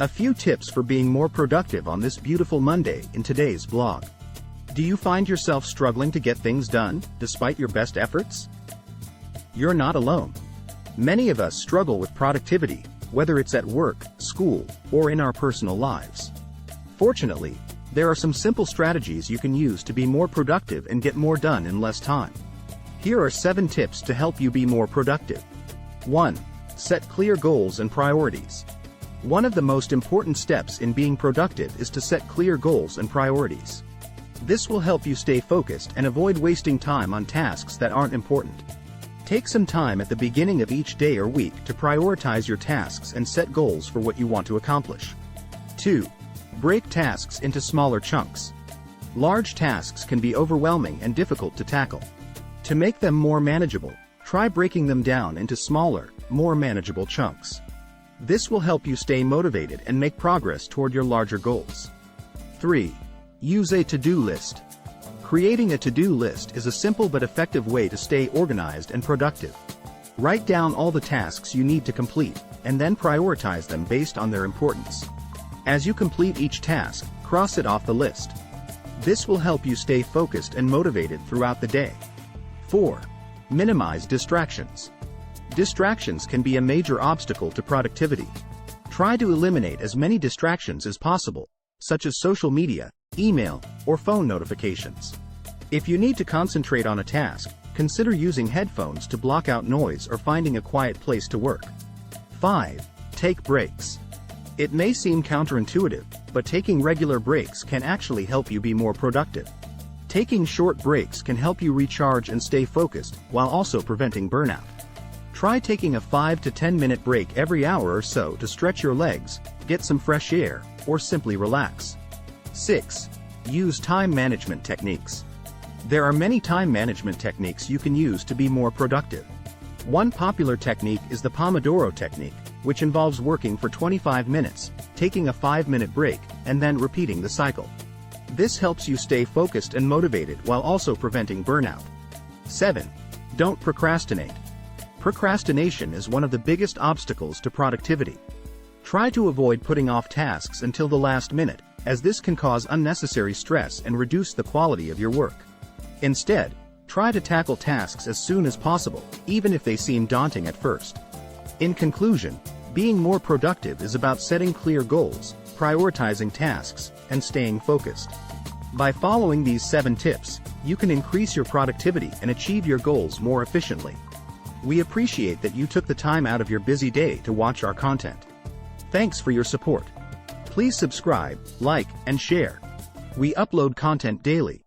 A few tips for being more productive on this beautiful Monday in today's blog. Do you find yourself struggling to get things done, despite your best efforts? You're not alone. Many of us struggle with productivity, whether it's at work, school, or in our personal lives. Fortunately, there are some simple strategies you can use to be more productive and get more done in less time. Here are 7 tips to help you be more productive. 1. Set clear goals and priorities. One of the most important steps in being productive is to set clear goals and priorities. This will help you stay focused and avoid wasting time on tasks that aren't important. Take some time at the beginning of each day or week to prioritize your tasks and set goals for what you want to accomplish. 2. Break tasks into smaller chunks. Large tasks can be overwhelming and difficult to tackle. To make them more manageable, try breaking them down into smaller, more manageable chunks. This will help you stay motivated and make progress toward your larger goals. 3. Use a to-do list. Creating a to-do list is a simple but effective way to stay organized and productive. Write down all the tasks you need to complete, and then prioritize them based on their importance. As you complete each task, cross it off the list. This will help you stay focused and motivated throughout the day. 4. Minimize distractions. Distractions can be a major obstacle to productivity. Try to eliminate as many distractions as possible, such as social media, email, or phone notifications. If you need to concentrate on a task, consider using headphones to block out noise or finding a quiet place to work. 5. Take breaks. It may seem counterintuitive, but taking regular breaks can actually help you be more productive. Taking short breaks can help you recharge and stay focused, while also preventing burnout. Try taking a 5 to 10 minute break every hour or so to stretch your legs, get some fresh air, or simply relax. 6. Use time management techniques. There are many time management techniques you can use to be more productive. One popular technique is the Pomodoro technique, which involves working for 25 minutes, taking a 5-minute break, and then repeating the cycle. This helps you stay focused and motivated while also preventing burnout. 7. Don't procrastinate. Procrastination is one of the biggest obstacles to productivity. Try to avoid putting off tasks until the last minute, as this can cause unnecessary stress and reduce the quality of your work. Instead, try to tackle tasks as soon as possible, even if they seem daunting at first. In conclusion, being more productive is about setting clear goals, prioritizing tasks, and staying focused. By following these 7 tips, you can increase your productivity and achieve your goals more efficiently. We appreciate that you took the time out of your busy day to watch our content. Thanks for your support. Please subscribe, like, and share. We upload content daily,